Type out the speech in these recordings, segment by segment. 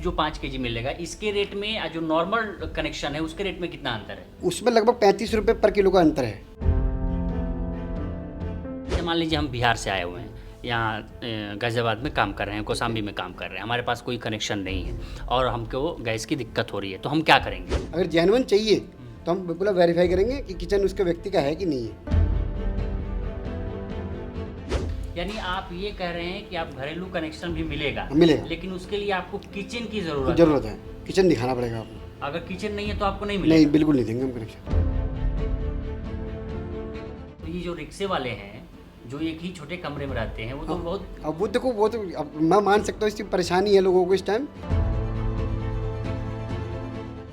जो 5 kg मिलेगा इसके रेट में जो नॉर्मल कनेक्शन है उसके रेट में कितना अंतर है? उसमें लगभग 35 रुपये पर किलो का अंतर है। जैसे मान लीजिए हम बिहार से आए हुए हैं, यहाँ गाज़ियाबाद में काम कर रहे हैं, कौशाम्बी में काम कर रहे हैं, हमारे पास कोई कनेक्शन नहीं है और हमको गैस की दिक्कत हो रही है, तो हम क्या करेंगे? अगर जेन्युइन चाहिए तो हम बिल्कुल वेरीफाई करेंगे कि किचन उसके व्यक्ति का है कि नहीं है। यानी आप ये कह रहे हैं कि आप घरेलू कनेक्शन भी मिलेगा, मिलेगा। लेकिन उसके लिए आपको किचन की ज़रूरत ज़रूरत है, किचन दिखाना पड़ेगा आपको। है। अगर किचन नहीं है तो आपको नहीं मिलेगा? नहीं, बिल्कुल नहीं देंगे हम कनेक्शन। ये जो रिक्शे वाले हैं जो एक ही छोटे कमरे में रहते हैं वो तो बहुत अब वो देखो, वो तो अब मैं मान सकता हूँ इसकी परेशानी है लोगों को इस टाइम।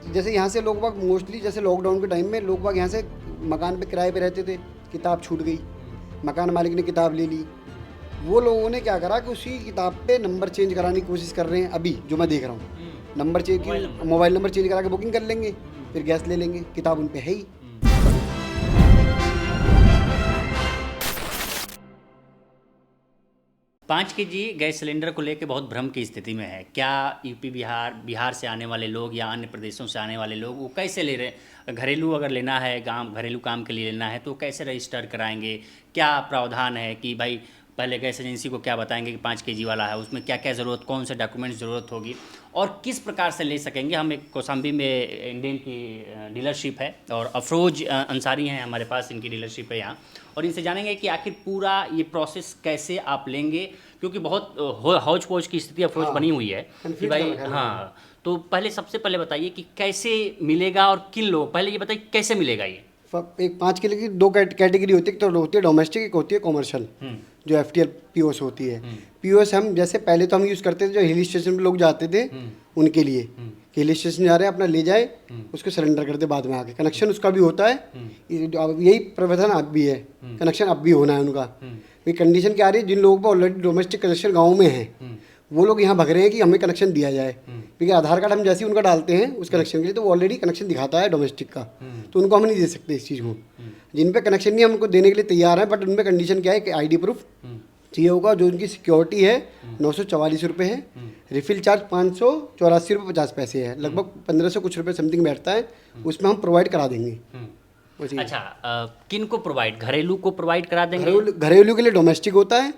जैसे यहाँ से लोग बाग मोस्टली, जैसे लॉकडाउन के टाइम में लोग बाग यहाँ से मकान पे किराए पे रहते थे, किताब छूट गई, मकान मालिक ने किताब ले ली। वो लोगों ने क्या करा कि उसी किताब पे नंबर चेंज कराने की कोशिश कर रहे हैं। अभी जो मैं देख रहा हूँ, नंबर चेंज की, मोबाइल नंबर चेंज करा के बुकिंग कर लेंगे, फिर गैस ले लेंगे, किताब उन पे है ही। 5 kg गैस सिलेंडर को लेकर बहुत भ्रम की स्थिति में है। क्या यूपी बिहार से आने वाले लोग या अन्य प्रदेशों से आने वाले लोग वो कैसे ले रहे हैं? घरेलू अगर लेना है, घरेलू काम के लिए लेना है तो कैसे रजिस्टर कराएंगे? क्या प्रावधान है कि भाई पहले गैस एजेंसी को क्या बताएंगे कि 5 kg वाला है, उसमें क्या क्या ज़रूरत, कौन से डॉक्यूमेंट्स ज़रूरत होगी और किस प्रकार से ले सकेंगे? हम एक कौशाम्बी में इंडियन की डीलरशिप है और अफरोज अंसारी हैं हमारे पास, इनकी डीलरशिप है यहाँ, और इनसे जानेंगे कि आखिर पूरा ये प्रोसेस कैसे आप लेंगे, क्योंकि बहुत हौच पौच की स्थिति अफरोज बनी हुई है कि भाई। हाँ, तो पहले सबसे पहले बताइए कि कैसे मिलेगा और किन लोग, पहले ये बताइए कैसे मिलेगा ये? एक 5 किलो की दो कैटेगरी होती है, तो होती है डोमेस्टिक, एक होती है कॉमर्शियल, जो FTL POS होती है। POS हम जैसे पहले तो हम यूज़ करते थे, जो हिल स्टेशन पे लोग जाते थे उनके लिए, कि हिल स्टेशन जा रहे हैं अपना ले जाए, उसको सरेंडर कर दे बाद में आके। कनेक्शन उसका भी होता है, यही प्रावधान अब भी है, कनेक्शन अब भी होना है उनका। ये कंडीशन क्या आ रही है, जिन लोगों को ऑलरेडी डोमेस्टिक कनेक्शन गाँव में है वो लोग यहाँ भग रहे हैं कि हमें कनेक्शन दिया जाए, क्योंकि आधार कार्ड हम जैसे ही उनका डालते हैं उस कनेक्शन के लिए तो वो ऑलरेडी कनेक्शन दिखाता है डोमेस्टिक का, तो उनको हम नहीं दे सकते इस चीज़ को। जिन पे कनेक्शन नहीं, हम उनको देने के लिए तैयार हैं, बट उनमें कंडीशन क्या है कि ID प्रूफ चाहिए होगा, जो उनकी सिक्योरिटी है 944 रुपये है, रिफिल चार्ज 584 रुपये 50 पैसे है, लगभग 1500 कुछ रुपये समथिंग बैठता है, उसमें हम प्रोवाइड करा देंगे। अच्छा, किन को प्रोवाइड? घरेलू को प्रोवाइड करा देंगे? घरेलू के लिए डोमेस्टिक होता है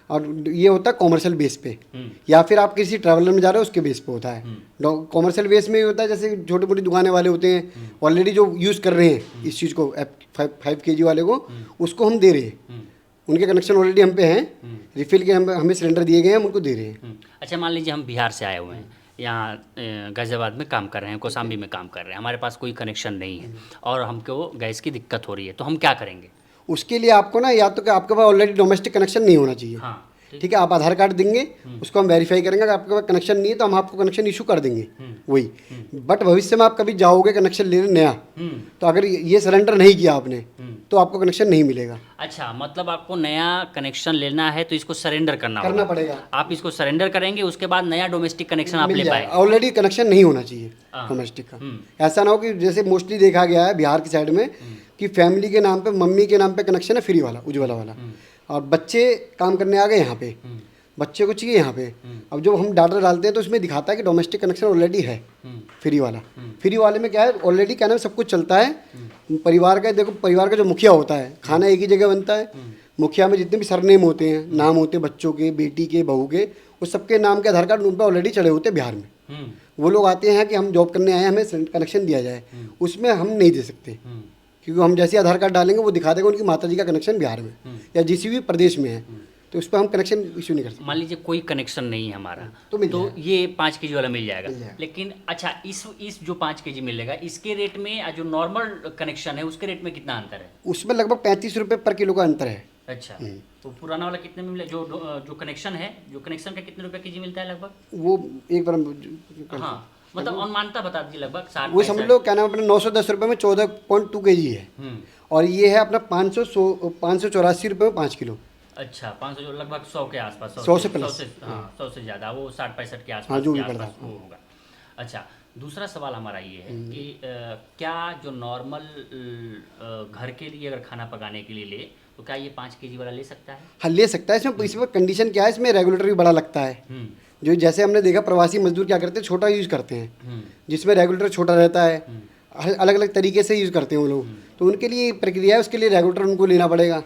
और ये होता है कॉमर्शियल बेस पे, या फिर आप किसी ट्रैवलर में जा रहे हो उसके बेस पे होता है। कॉमर्शियल बेस में ही होता है, जैसे छोटी मोटी दुकानें वाले होते हैं ऑलरेडी जो यूज़ कर रहे हैं इस चीज़ को, 5 kg वाले को, उसको हम दे रहे हैं, उनके कनेक्शन ऑलरेडी हम पे हैं, रिफिल के हमें सिलेंडर दिए गए हैं, हम उनको दे रहे हैं। अच्छा, मान लीजिए हम बिहार से आए हुए हैं, यहाँ गाज़ियाबाद में काम कर रहे हैं, कौशाम्बी में काम कर रहे हैं, हमारे पास कोई कनेक्शन नहीं है और हमको गैस की दिक्कत हो रही है, तो हम क्या करेंगे? उसके लिए आपको ना, या तो कि आपके पास ऑलरेडी डोमेस्टिक कनेक्शन नहीं होना चाहिए। हाँ, ठीक है, आप आधार कार्ड देंगे, उसको हम वेरीफाई करेंगे, अगर आपके पास कनेक्शन नहीं है तो हम आपको कनेक्शन इशू कर देंगे वही। बट भविष्य में आप कभी जाओगे कनेक्शन लेने नया, तो अगर ये सरेंडर नहीं किया आपने तो आपको कनेक्शन नहीं मिलेगा। अच्छा, मतलब आपको नया कनेक्शन लेना है तो इसको सरेंडर करना पड़ेगा। आप इसको सरेंडर करेंगे, उसके बाद नया डोमेस्टिक कनेक्शन आप ले पाएंगे। ऑलरेडी कनेक्शन नहीं होना चाहिए डोमेस्टिक का। ऐसा ना हो कि जैसे मोस्टली देखा गया है बिहार की साइड में कि फैमिली के नाम पे, मम्मी के नाम पे कनेक्शन है फ्री वाला, उज्ज्वला वाला, और बच्चे काम करने आ गए यहाँ पे, बच्चे को चाहिए यहाँ पे। अब जब हम डाटा डालते हैं तो उसमें दिखाता है कि डोमेस्टिक कनेक्शन ऑलरेडी है फ्री वाला। फ्री वाले में क्या है, ऑलरेडी क्या नाम सब कुछ चलता है परिवार का। देखो, परिवार का जो मुखिया होता है, खाना एक ही जगह बनता है, मुखिया में जितने भी सरनेम होते हैं, नाम होते हैं बच्चों के, बेटी के, बहू के, उस सबके नाम के आधार कार्ड उन पर ऑलरेडी चढ़े होते हैं बिहार में। वो लोग आते हैं कि हम जॉब करने आए हैं, हमें कनेक्शन दिया जाए, उसमें हम नहीं दे सकते, क्योंकि हम जैसे आधार कार्ड डालेंगे वो दिखा देगा उनकी माता जी का कनेक्शन बिहार में या जिस भी प्रदेश में है, तो उस पर हम कनेक्शन इशू नहीं कर सकते। मान लीजिए कोई कनेक्शन नहीं है हमारा, तो ये 5 kg वाला मिल जाएगा। लेकिन अच्छा, इस जो 5 kg मिलेगा इसके रेट में जो नॉर्मल कनेक्शन है उसके रेट में कितना अंतर है? उसमें लगभग 35 रुपये पर किलो का अंतर है। अच्छा, तो पुराना वाला कितने में मिले, जो कनेक्शन है, जो कनेक्शन का कितने रुपए kg मिलता है लगभग? वो एक बार, हाँ, मतलब अनुमानता बता दीजिए, लगभग 60। वो समझ लो क्या नाम, अपना 910 रुपये में 14.2 kg है, और ये है अपना 584 रुपये में 5 किलो। अच्छा, 500, लगभग 100 के आसपास, 100 से प्लस, 100 से ज़्यादा, वो 60-65 के आसपास, हाँ, जो भी पड़ता है वो होगा। अच्छा, दूसरा सवाल हमारा ये है कि क्या जो नॉर्मल घर के लिए अगर खाना पकाने के लिए ले तो क्या ये 5 kg वाला ले सकता है? हाँ, ले सकता है। इसमें कंडीशन क्या है, इसमें रेगुलेटर भी बड़ा लगता है, जो जैसे हमने देखा प्रवासी मजदूर क्या करते हैं, छोटा यूज़ करते हैं, जिसमें रेगुलेटर छोटा रहता है, अलग अलग तरीके से यूज़ करते हैं वो लोग, तो उनके लिए प्रक्रिया है, उसके लिए रेगुलेटर उनको लेना पड़ेगा।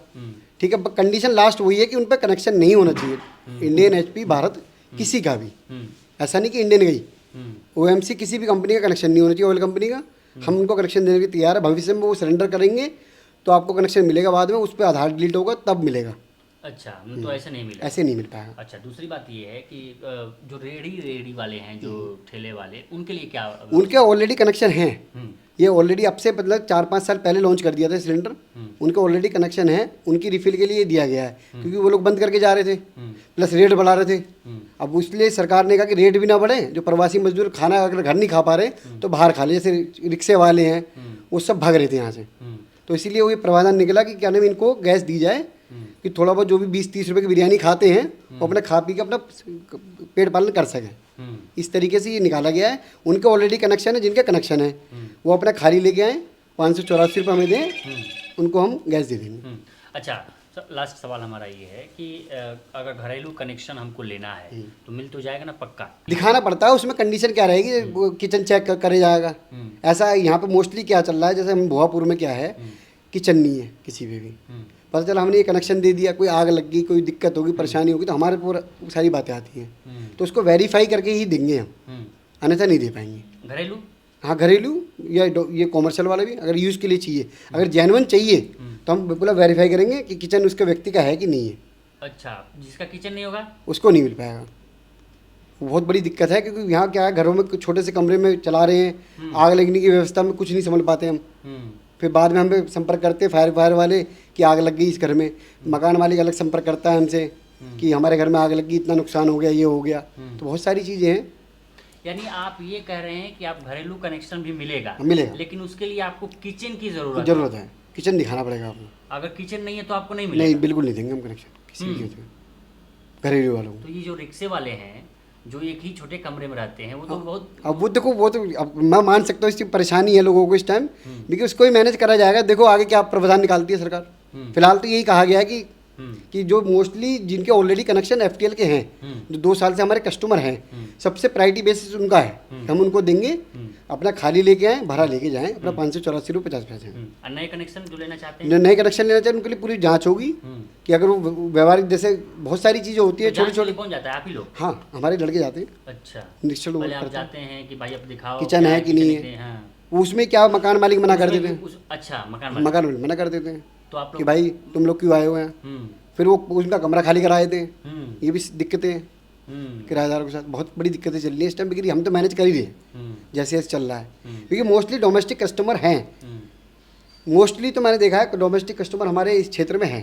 ठीक है, कंडीशन लास्ट वही है कि उन पर कनेक्शन नहीं होना चाहिए, इंडियन एचपी भारत किसी का भी, ऐसा नहीं कि इंडियन गई, ओएमसी किसी भी कंपनी का कनेक्शन नहीं होना चाहिए, ऑयल कंपनी का। हम उनको कनेक्शन देने के तैयार है, भविष्य में वो सरेंडर करेंगे तो आपको कनेक्शन मिलेगा, बाद में उस पर आधार डिलीट होगा तब मिलेगा। अच्छा, तो ऐसे नहीं मिला, ऐसे नहीं मिल पाएगा। अच्छा, दूसरी बात ये है कि जो रेडी वाले हैं, जो ठेले वाले, उनके लिए क्या? उनके ऑलरेडी कनेक्शन हैं, ये ऑलरेडी अब से मतलब 4-5 साल पहले लॉन्च कर दिया था सिलेंडर, उनके ऑलरेडी कनेक्शन है, उनकी रिफिल के लिए दिया गया है, क्योंकि वो लोग बंद करके जा रहे थे, प्लस रेट बढ़ा रहे थे। अब इसलिए सरकार ने कहा कि रेट भी ना बढ़े, जो प्रवासी मजदूर खाना अगर घर नहीं खा पा रहे तो बाहर खा ले, जैसे रिक्शे वाले हैं वो सब भाग रहे थे यहाँ से, तो इसीलिए वो ये प्रावधान निकला कि क्या नाम इनको गैस दी जाए, कि थोड़ा बहुत जो भी 20-30 रुपए की बिरयानी खाते हैं वो अपना खा पी के अपना पेट पालन कर सकें। इस तरीके से ये निकाला गया है। उनके ऑलरेडी कनेक्शन है, जिनके कनेक्शन है वो अपना खाली लेके आए, 584 रुपये में दें, उनको हम गैस दे देंगे। अच्छा, लास्ट सवाल हमारा ये है कि अगर घरेलू कनेक्शन हमको लेना है तो मिल तो जाएगा ना पक्का? दिखाना पड़ता है, उसमें कंडीशन क्या रहेगी, किचन चेक करे जाएगा। ऐसा यहाँ पे मोस्टली क्या चल रहा है, जैसे हम भुआपुर में क्या है, किचन नहीं है किसी पे भी, पता चला हमने ये कनेक्शन दे दिया, कोई आग लग गई, कोई दिक्कत होगी, परेशानी होगी, तो हमारे पूरा सारी बातें आती हैं, तो उसको वेरीफाई करके ही देंगे हम, अन्यथा नहीं दे पाएंगे। घरेलू? हाँ, घरेलू या ये कॉमर्शियल वाला भी अगर यूज़ के लिए चाहिए, अगर जेन्युइन चाहिए तो हम बिल्कुल वेरीफाई करेंगे कि किचन उसके व्यक्ति का है कि नहीं है। अच्छा, जिसका किचन नहीं होगा उसको उसको नहीं मिल पाएगा, बहुत बड़ी दिक्कत है, क्योंकि यहाँ क्या है, घरों में छोटे से कमरे में चला रहे हैं, आग लगने की व्यवस्था में कुछ नहीं समझ पाते हम, फिर बाद में हमें संपर्क करते हैं फायर वाले कि आग लग गई इस घर में, मकान मालिक अलग संपर्क करता है हमसे कि हमारे घर में आग लग गई, इतना नुकसान हो गया, ये हो गया, तो बहुत सारी चीज़ें हैं। यानी आप ये कह रहे हैं कि आप घरेलू कनेक्शन भी मिलेगा, लेकिन उसके लिए आपको किचन की ज़रूरत है, किचन दिखाना पड़ेगा आपको। अगर किचन नहीं है तो आपको नहीं मिलेगा? नहीं, बिल्कुल नहीं देंगे हम कनेक्शन किसी भी घरेलू वालों को। तो ये जो रिक्शे वाले हैं जो एक ही छोटे कमरे में रहते हैं, वो तो बहुत, अब वो देखो, वो तो अब मैं मान सकता हूँ इसकी परेशानी है लोगों को इस टाइम, लेकिन उसको ही मैनेज करा जाएगा। देखो आगे क्या प्रावधान निकालती है सरकार। फिलहाल तो यही कहा गया है कि जो मोस्टली जिनके ऑलरेडी कनेक्शन एफटीएल के हैं, जो 2 साल से हमारे कस्टमर हैं, सबसे प्रायोरिटी बेसिस उनका है, हम उनको देंगे, अपना खाली लेके आएँ, भरा लेके जाएँ, अपना 584 रुपये 50 पैसे। नए कनेक्शन जो लेना चाहते हैं, जो नए कनेक्शन लेना चाहते हैं उनके लिए पूरी जांच होगी कि अगर वो व्यवहारिक, जैसे बहुत सारी चीज़ें होती है छोटी छोटी। कौन जाता है, आप ही लोग? हाँ, हमारे लड़के जाते हैं। अच्छा, निश्चित रूप आप जाते हैं कि भाई अब दिखाओ किचन है कि नहीं है, उसमें क्या मकान मालिक मना कर देते हैं। अच्छा, मकान मालिक मना कर देते हैं तो आप कि भाई तुम लोग क्यों आए हुए हैं, फिर वो उनका कमरा खाली करा देते हैं। ये भी दिक्कतें हैं किराएदारों के साथ, बहुत बड़ी दिक्कतें चल रही है इस टाइम, लेकिन हम तो मैनेज कर ही रहे हैं जैसे जैसे चल रहा है, क्योंकि मोस्टली डोमेस्टिक कस्टमर हैं। मोस्टली तो मैंने देखा है डोमेस्टिक कस्टमर हमारे इस क्षेत्र में हैं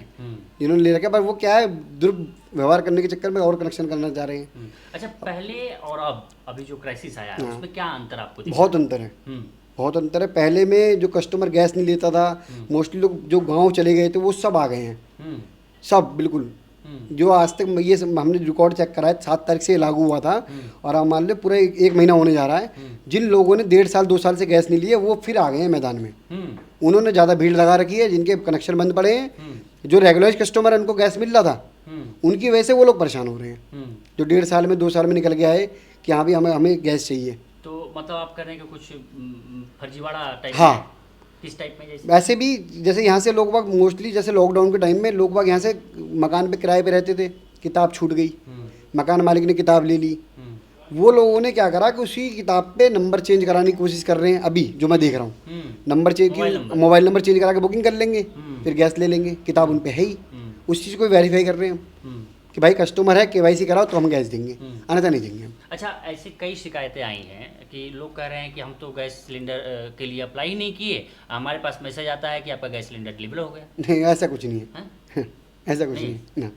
जिन्होंने ले रखा है, पर वो क्या है, दुर्व्यवहार करने के चक्कर में और कनेक्शन करना चाह रहे हैं। अच्छा, पहले और अभी जो क्राइसिस आया है उसमें क्या अंतर आपको दिखा? बहुत अंतर है, बहुत अंतर है। पहले में जो कस्टमर गैस नहीं लेता था, मोस्टली लोग जो गांव चले गए थे वो सब आ गए हैं, सब बिल्कुल। जो आज तक ये हमने रिकॉर्ड चेक करा है, 7 तारीख से लागू हुआ था और अब मान लो पूरा 1 महीना होने जा रहा है। जिन लोगों ने 1.5 साल 2 साल से गैस नहीं ली है वो फिर आ गए हैं मैदान में, उन्होंने ज़्यादा भीड़ लगा रखी है। जिनके कनेक्शन बंद पड़े हैं, जो रेगुलराइज कस्टमर है उनको गैस मिल रहा था, उनकी वजह से वो लोग परेशान हो रहे हैं, जो 1.5 साल में 2 साल में निकल गया है कि हाँ भी हमें गैस चाहिए। तो मतलब आप कह रहे हैं कि कुछ फर्जीवाड़ा टाइप? हाँ, किस टाइप में? जैसे वैसे भी जैसे यहाँ से लोग बाग मोस्टली, जैसे लॉकडाउन के टाइम में लोग बाग यहाँ से मकान पे किराए पे रहते थे, किताब छूट गई, मकान मालिक ने किताब ले ली, वो लोगों ने क्या करा कि उसी किताब पे नंबर चेंज कराने की कोशिश कर रहे हैं। अभी जो मैं देख रहा हूँ, number change, mobile number change करा के बुकिंग कर लेंगे, फिर गैस ले लेंगे, किताब उन पे है ही, उस चीज़ को वेरीफाई कर रहे हैं कि भाई कस्टमर है, केवाईसी कराओ तो हम गैस देंगे, अन्यथा नहीं देंगे हम। अच्छा, ऐसे कई शिकायतें आई हैं कि लोग कह रहे हैं कि हम तो गैस सिलेंडर के लिए अप्लाई ही नहीं किए, हमारे पास मैसेज आता है कि आपका गैस सिलेंडर डिलीवर हो गया। नहीं, ऐसा कुछ नहीं है, ऐसा कुछ नहीं ना।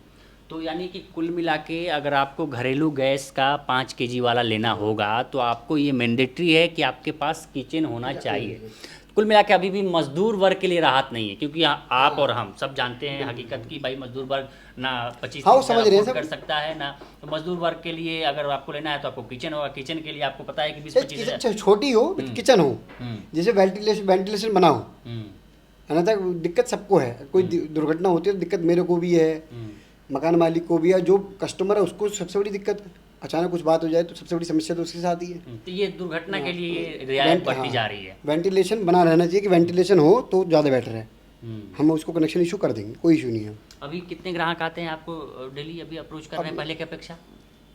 तो यानी कि कुल मिला के अगर आपको घरेलू गैस का 5 kg वाला लेना होगा तो आपको ये मैंडेटरी है कि आपके पास किचन होना चाहिए। कुल मिला के अभी भी मजदूर वर्ग के लिए राहत नहीं है, क्योंकि आप और हम सब जानते हैं हकीकत की, भाई मजदूर वर्ग ना 25-30 कर सकता है ना, तो मजदूर वर्ग के लिए अगर आपको लेना है तो आपको किचन होगा। किचन के लिए आपको पता है कि 20-25 छोटी हो किचन हो, जैसे वेंटिलेशन बना हो, अन्यथा दिक्कत सबको है। कोई दुर्घटना होती है तो दिक्कत मेरे को भी है, मकान मालिक को भी है, जो कस्टमर है उसको सबसे बड़ी दिक्कत है। अचानक कुछ बात हो जाए तो सबसे बड़ी समस्या तो उसके साथ ही है। तो ये दुर्घटना के लिए रियायत बढ़ती जा रही है। वेंटिलेशन बना रहना चाहिए कि वेंटिलेशन हो तो ज़्यादा बेटर है। हम्म। हम उसको कनेक्शन इशू कर देंगे, कोई इशू नहीं है। अभी कितने ग्राहक आते हैं आपको डेली अभी अप्रोच कर रहे हैं पहले की अपेक्षा?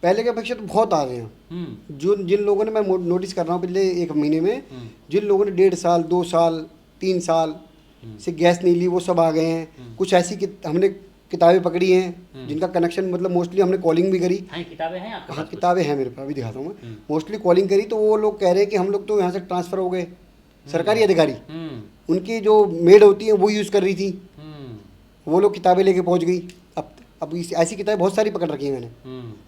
पहले के अपेक्षा तो बहुत आ गए हैं। हम्म। जिन लोगों ने, मैं नोटिस कर रहा हूँ पिछले 1 महीने में, जिन लोगों ने 1.5 साल 2 साल 3 साल से गैस नहीं ली वो सब आ गए हैं। कुछ ऐसी हमने किताबें पकड़ी हैं जिनका कनेक्शन, मतलब मोस्टली हमने कॉलिंग भी करी। हाँ, किताबें हैं आपके हाँ पास? किताबें हैं मेरे पास, अभी दिखाता हूँ मैं। मोस्टली कॉलिंग करी तो वो लोग कह रहे हैं कि हम लोग तो यहाँ से ट्रांसफ़र हो गए। सरकारी अधिकारी, उनकी जो मेड होती है वो यूज़ कर रही थी, वो लोग किताबें लेके पहुँच गई। अब ऐसी किताबें बहुत सारी पकड़ रखी है मैंने।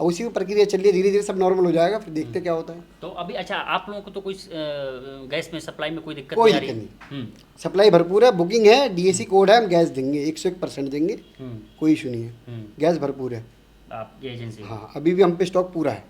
अब उसी में प्रक्रिया चल रही है, धीरे धीरे सब नॉर्मल हो जाएगा, फिर देखते क्या होता है। तो अभी अच्छा, आप लोगों को तो कोई गैस में सप्लाई में कोई दिक्कत कोई नहीं आ दिक्कत रही? नहीं, सप्लाई भरपूर है, बुकिंग है, डीएसी कोड है, हम गैस देंगे 101% देंगे, कोई इशू नहीं है। गैस भरपूर है आपकी एजेंसी? हाँ, अभी भी हम पे स्टॉक पूरा है।